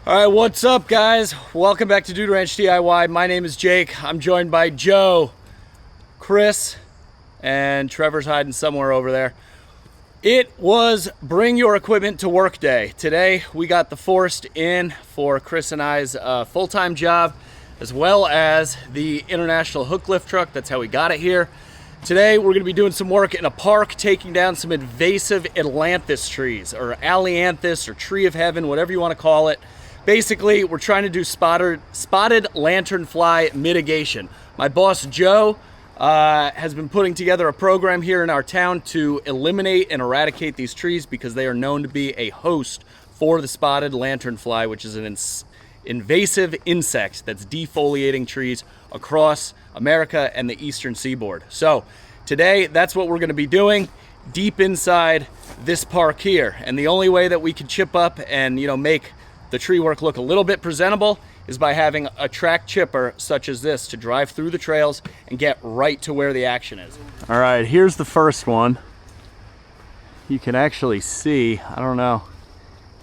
All right, what's up, guys? Welcome back to Dude Ranch DIY. My name is Jake. I'm joined by Joe, Chris, and Trevor's hiding somewhere over there. It was bring your equipment to work day. Today, we got the Först in for Chris and I's full-time job, as well as the international hook lift truck. That's how we got it here. Today, we're gonna be doing some work in a park, taking down some invasive Alianthus trees, or Alianthus, or tree of heaven, whatever you wanna call it. Basically, we're trying to do spotted lanternfly mitigation. My boss, Joe, has been putting together a program here in our town to eliminate and eradicate these trees because they are known to be a host for the spotted lanternfly, which is an invasive insect that's defoliating trees across America and the eastern seaboard. So today, that's what we're gonna be doing deep inside this park here. And the only way that we can chip up and make the tree work look a little bit presentable is by having a track chipper such as this to drive through the trails and get right to where the action is. All right, here's the first one. You can actually see, I don't know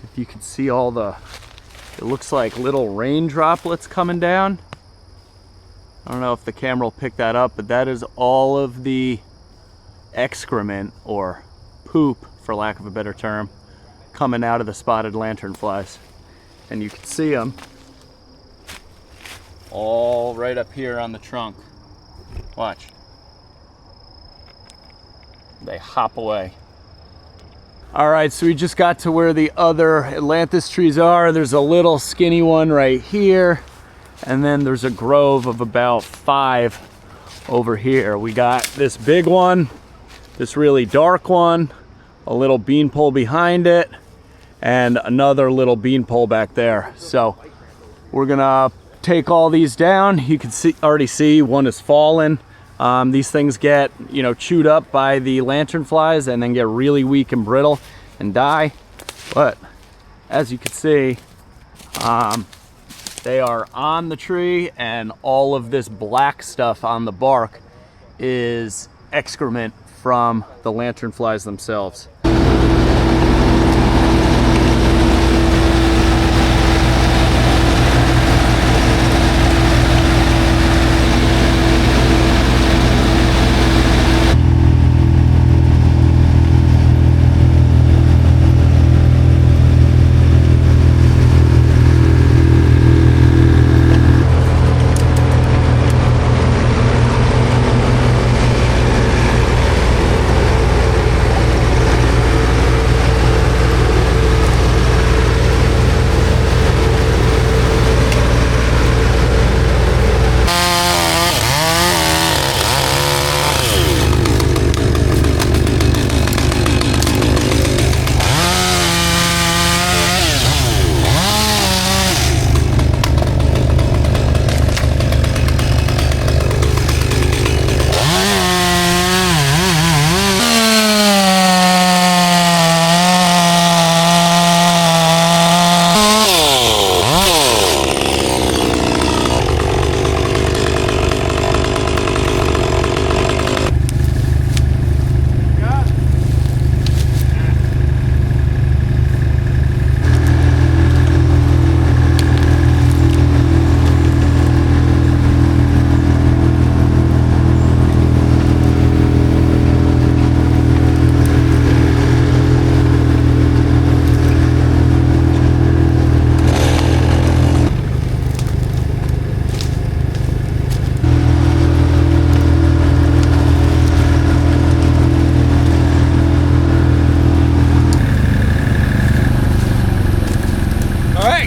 if you can see all the, it looks like little rain droplets coming down. I don't know if the camera will pick that up, but that is all of the excrement or poop, for lack of a better term, coming out of the spotted lanternflies. And you can see them all right up here on the trunk. Watch. They hop away. All right, so we just got to where the other Alianthus trees are. There's a little skinny one right here, and then there's a grove of about 5 over here. We got this big one, this really dark one, a little beanpole behind it, and another little beanpole back there. So we're gonna take all these down. You can already see one is fallen. These things get chewed up by the lanternflies and then get really weak and brittle and die. But as you can see, they are on the tree, and all of this black stuff on the bark is excrement from the lanternflies themselves.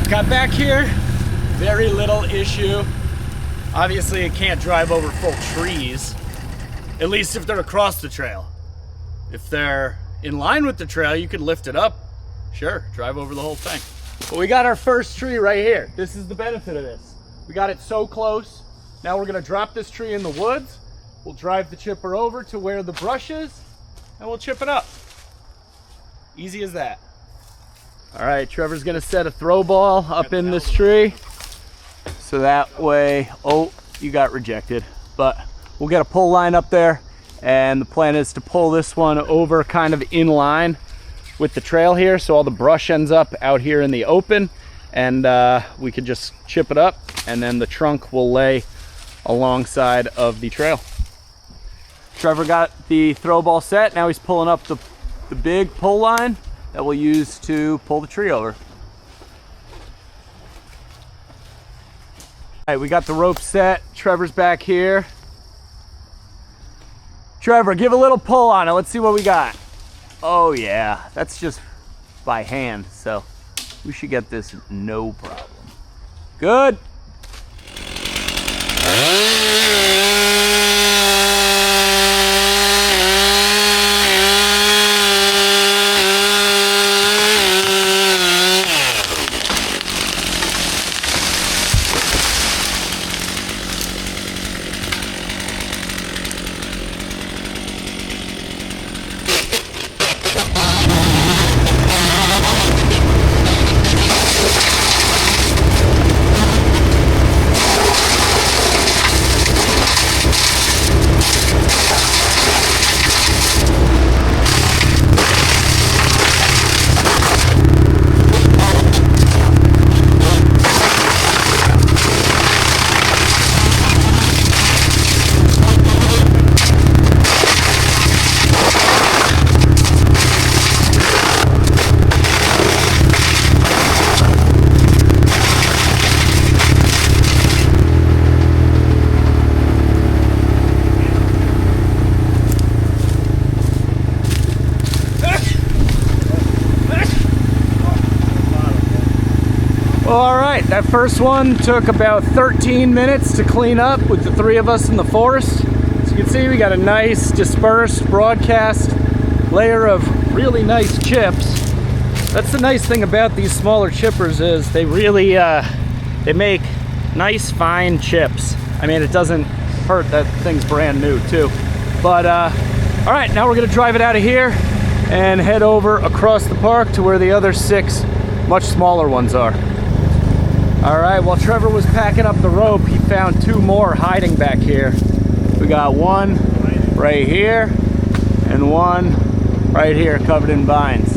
Got back here, very little issue. Obviously it can't drive over full trees, at least if they're across the trail. If they're in line with the trail, you could lift it up. Sure, drive over the whole thing. But we got our first tree right here. This is the benefit of this. We got it so close. Now we're gonna drop this tree in the woods. We'll drive the chipper over to where the brush is, and we'll chip it up. Easy as that. All right, Trevor's gonna set a throw ball up in this tree. So that way, oh, you got rejected. But we'll get a pull line up there, and the plan is to pull this one over kind of in line with the trail here, so all the brush ends up out here in the open, and we could just chip it up, and then the trunk will lay alongside of the trail. Trevor got the throw ball set. Now he's pulling up the big pull line that we'll use to pull the tree over. All right, we got the rope set. Trevor's back here. Trevor, give a little pull on it. Let's see what we got. Oh yeah, that's just by hand, so we should get this no problem. Good. All right, that first one took about 13 minutes to clean up with the three of us in the forest. As you can see, we got a nice dispersed broadcast layer of really nice chips. That's the nice thing about these smaller chippers is they really they make nice fine chips. I mean, it doesn't hurt that thing's brand new too. But all right, now we're gonna drive it out of here and head over across the park to where the other 6 much smaller ones are. All right, while Trevor was packing up the rope, he found 2 more hiding back here. We got one right here and one right here covered in vines.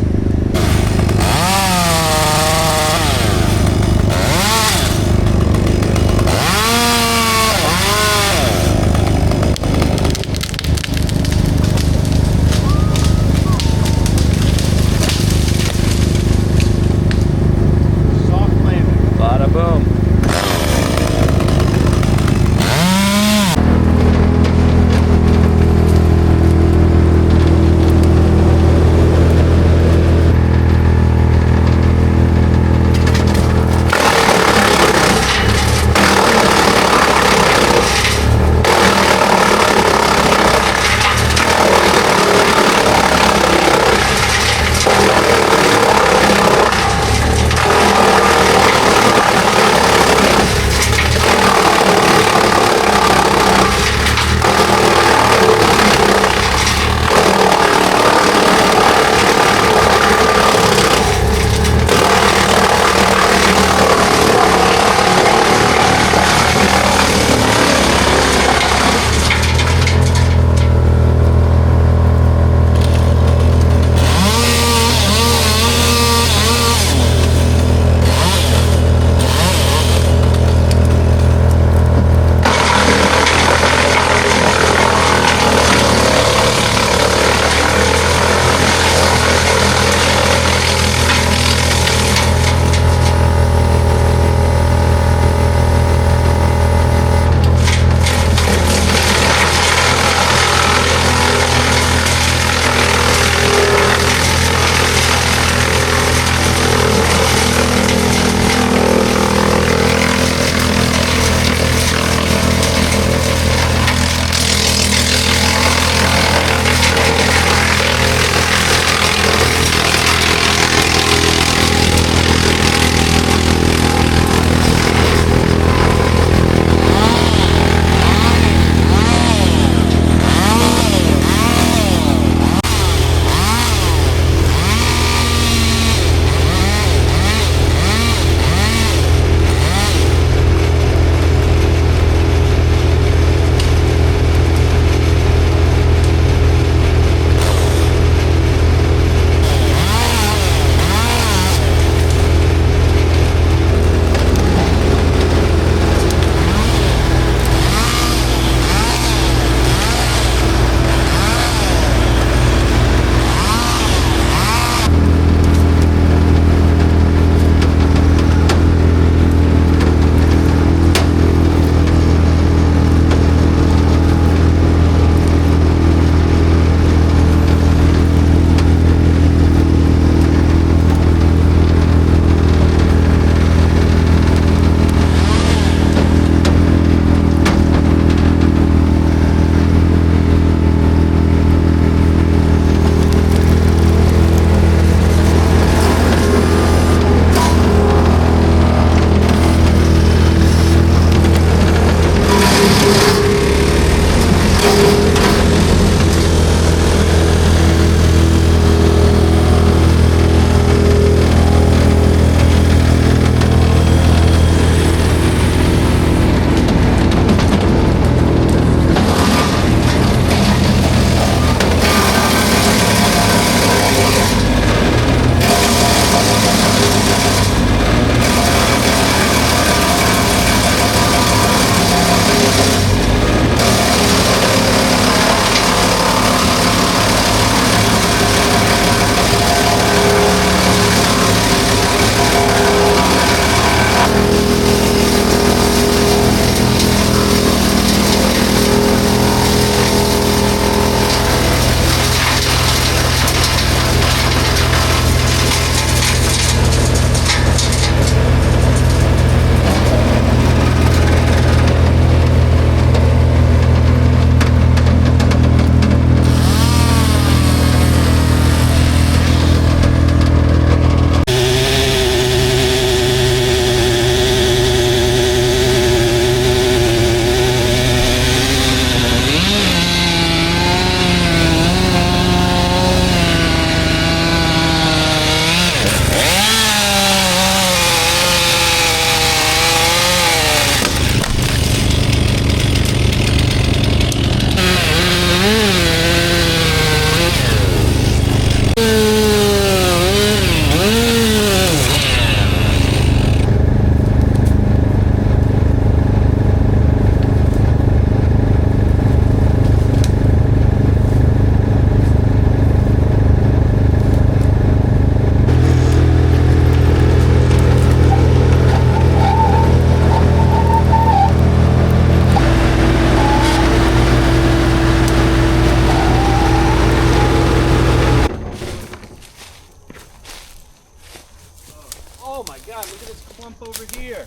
here.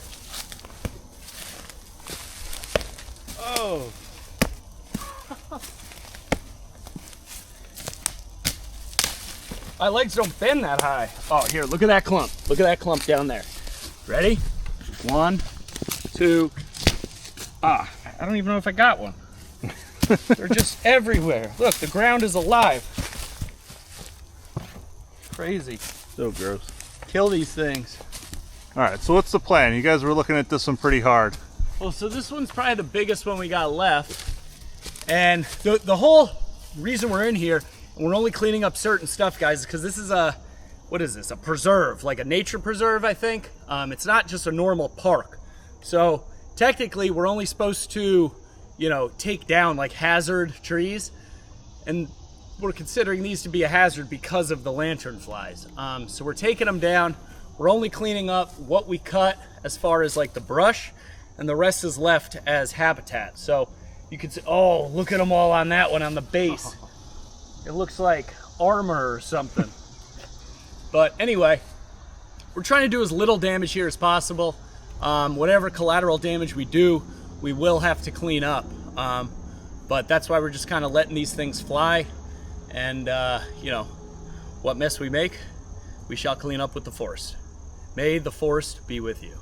Oh. My legs don't bend that high. Oh, here, look at that clump. Look at that clump down there. Ready? 1, 2. I don't even know if I got one. They're just everywhere. Look, the ground is alive. Crazy. So gross. Kill these things. All right, so what's the plan? You guys were looking at this one pretty hard. Well, so this one's probably the biggest one we got left. And the whole reason we're in here, and we're only cleaning up certain stuff, guys, is because this is what is this? A preserve, like a nature preserve, I think. It's not just a normal park. So technically, we're only supposed to, you know, take down like hazard trees. And we're considering these to be a hazard because of the lanternflies. So we're taking them down. We're only cleaning up what we cut as far as like the brush, and the rest is left as habitat. So you can see, oh, look at them all on that one on the base. It looks like armor or something. But anyway, we're trying to do as little damage here as possible. Whatever collateral damage we do, we will have to clean up. But that's why we're just kind of letting these things fly. And, you know, what mess we make, we shall clean up with the forest. May the forest be with you.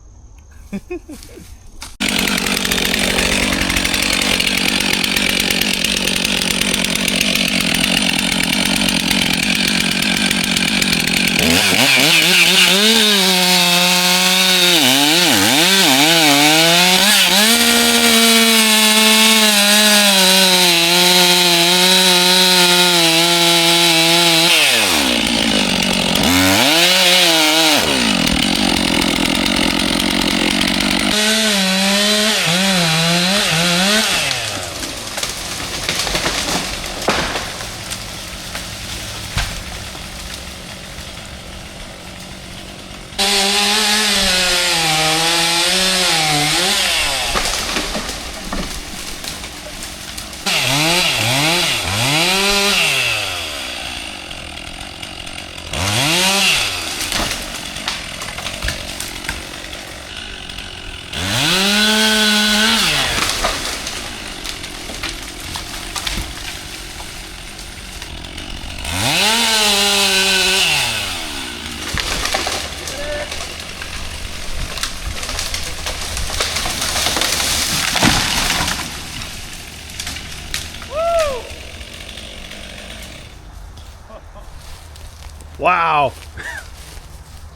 Wow.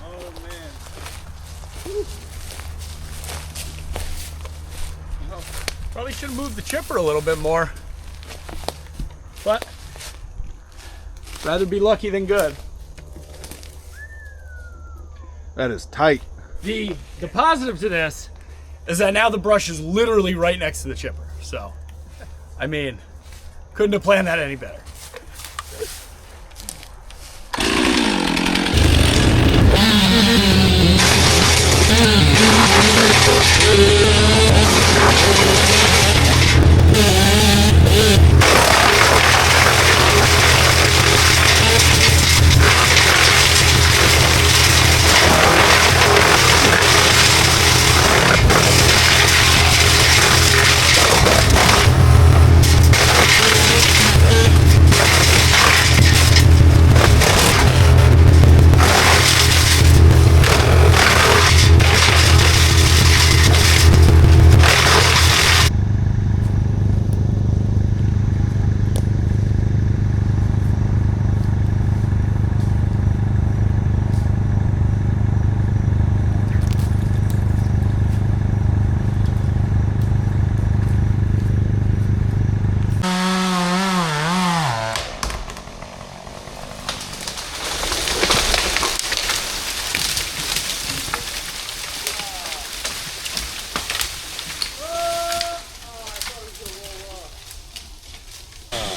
Oh man. Probably should have moved the chipper a little bit more. But rather be lucky than good. That is tight. The positive to this is that now the brush is literally right next to the chipper. So, I mean, couldn't have planned that any better.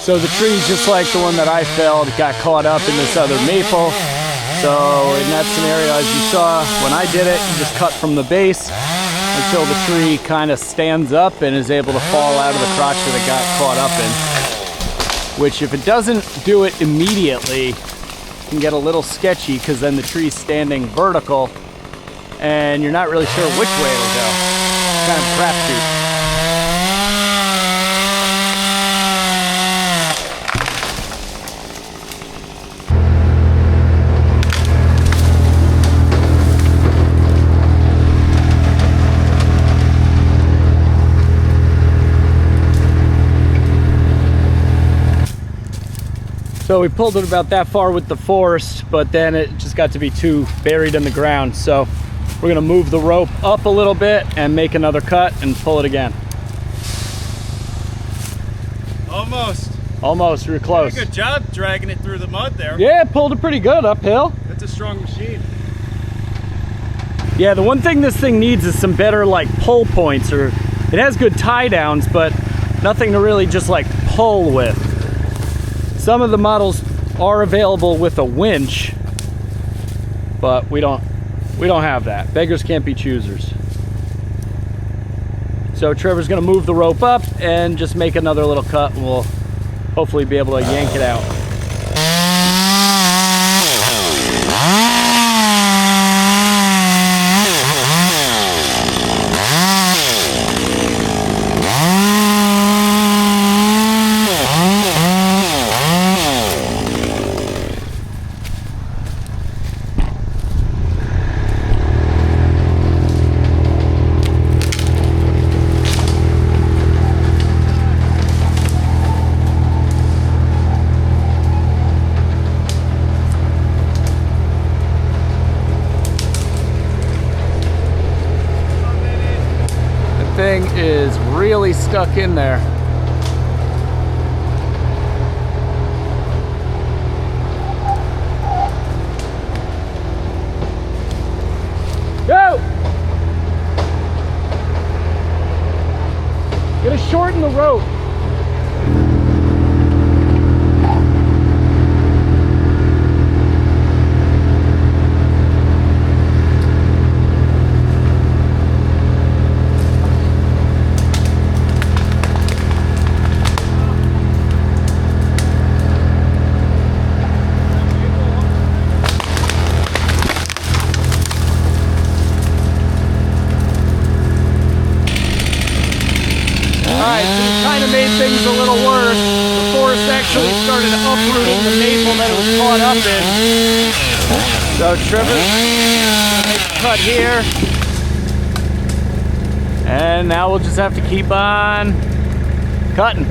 So the tree, just like the one that I felled, got caught up in this other maple. So in that scenario, as you saw, when I did it, you just cut from the base until the tree kind of stands up and is able to fall out of the crotch that it got caught up in. Which, if it doesn't do it immediately, can get a little sketchy, because then the tree's standing vertical and you're not really sure which way it'll go. Kind of a crapshoot. So we pulled it about that far with the Först, but then it just got to be too buried in the ground. So we're gonna move the rope up a little bit and make another cut and pull it again. Almost. Almost, we were close. Good job dragging it through the mud there. Yeah, it pulled it pretty good uphill. That's a strong machine. Yeah, the one thing this thing needs is some better like pull points, or it has good tie downs, but nothing to really just like pull with. Some of the models are available with a winch, but we don't have that. Beggars can't be choosers. So Trevor's gonna move the rope up and just make another little cut, and we'll hopefully be able to yank it out. Thing is really stuck in there. Go! Gotta shorten the rope. Made things a little worse. The Först actually started uprooting the maple that it was caught up in. So Trevor's gonna make a cut here. And now we'll just have to keep on cutting.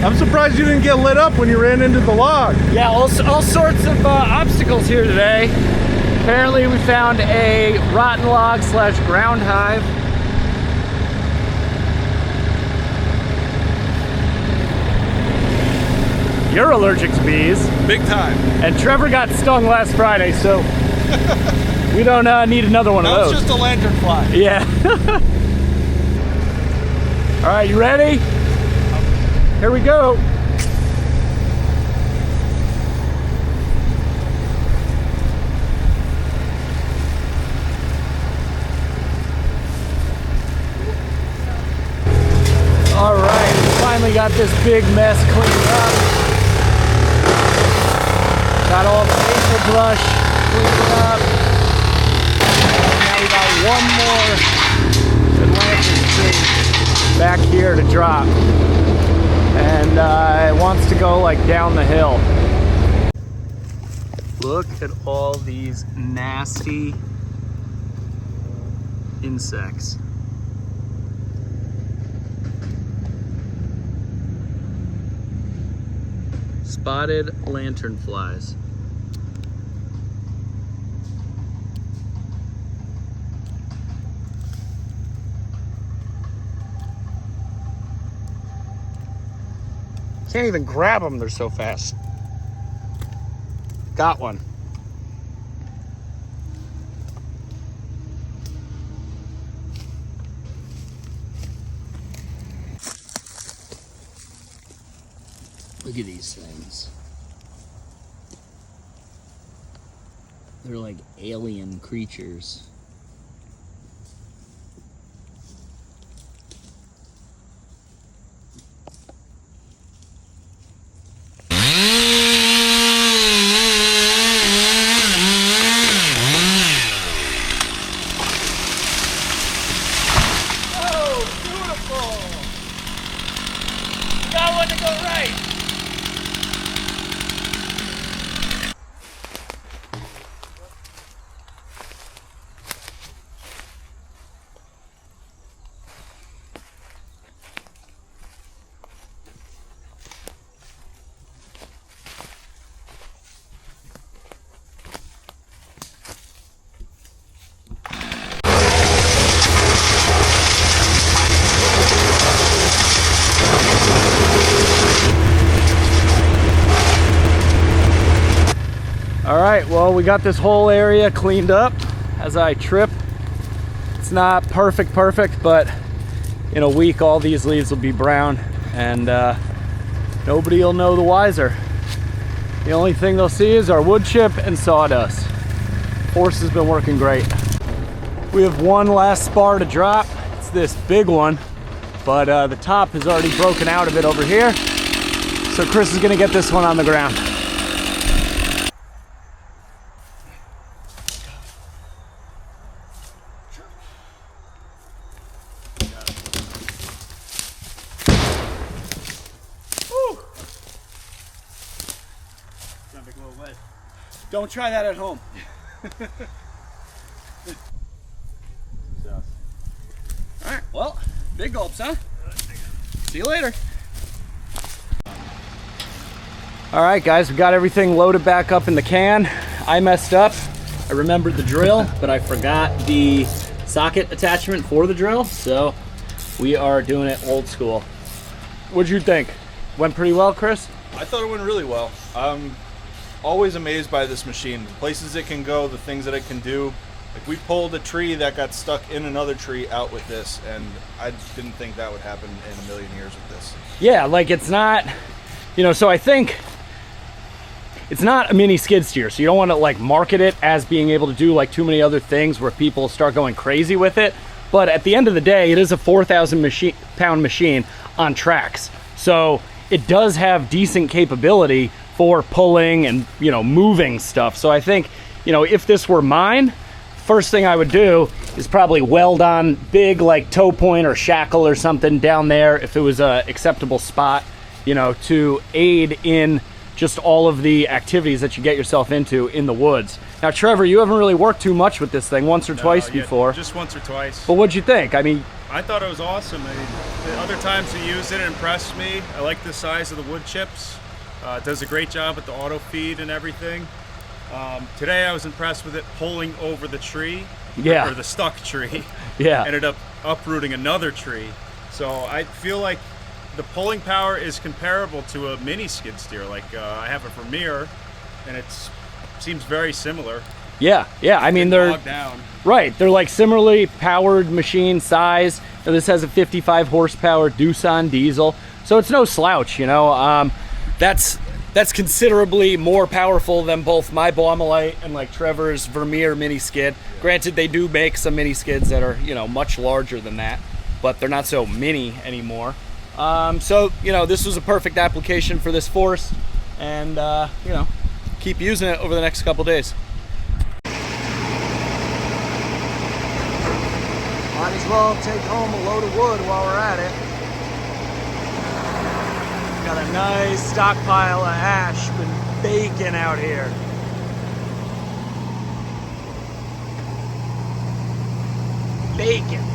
I'm surprised you didn't get lit up when you ran into the log. Yeah, all sorts of obstacles here today. Apparently we found a rotten log / ground hive. You're allergic to bees. Big time. And Trevor got stung last Friday, so we don't need another one of those. That's just a lantern fly. Yeah. All right, you ready? Here we go. All right, we finally got this big mess cleaned up. Got all the maple brush cleaned up. And now we got one more Alianthus tree back here to drop. And it wants to go like down the hill. Look at all these nasty insects. Spotted lanternflies. Can't even grab them, they're so fast. Got one. Look at these things. They're like alien creatures. Got one to go right. All right, well, we got this whole area cleaned up as I trip. It's not perfect, but in a week, all these leaves will be brown and nobody will know the wiser. The only thing they'll see is our wood chip and sawdust. Force has been working great. We have one last spar to drop. It's this big one, but the top is already broken out a bit over here. So Chris is gonna get this one on the ground. Don't try that at home. All right, well, big gulps, huh? See you later. All right, guys, we got everything loaded back up in the can. I messed up. I remembered the drill, but I forgot the socket attachment for the drill, so we are doing it old school. What'd you think? Went pretty well, Chris? I thought it went really well. Always amazed by this machine. The places it can go, the things that it can do. Like, we pulled a tree that got stuck in another tree out with this, and I didn't think that would happen in a million years with this. Yeah, like, it's not, you know, so I think it's not a mini skid steer, so you don't want to like market it as being able to do like too many other things where people start going crazy with it. But at the end of the day, it is a 4,000 pound machine on tracks. So it does have decent capability for pulling and, you know, moving stuff. So I think, you know, if this were mine, first thing I would do is probably weld on big like toe point or shackle or something down there if it was a acceptable spot, you know, to aid in just all of the activities that you get yourself into in the woods. Now, Trevor, you haven't really worked too much with this thing, once or twice before. Just once or twice. But what'd you think? I mean, I thought it was awesome. I mean, the other times we used it, it impressed me. I like the size of the wood chips. It does a great job with the auto feed and everything. Today I was impressed with it pulling over the tree, yeah, or the stuck tree. Yeah. Ended up uprooting another tree. So I feel like the pulling power is comparable to a mini skid steer. Like I have a Vermeer, and it seems very similar. Yeah, yeah. I mean, they're down. Right. They're like similarly powered machine size. Now, this has a 55 horsepower Doosan diesel, so it's no slouch. You know, that's considerably more powerful than both my Baumelite and like Trevor's Vermeer mini skid. Granted, they do make some mini skids that are, you know, much larger than that, but they're not so mini anymore. So, you know, this was a perfect application for this Force, and you know, keep using it over the next couple days. Might as well take home a load of wood while we're at it. Got a nice stockpile of ash, been baking out here. Bacon.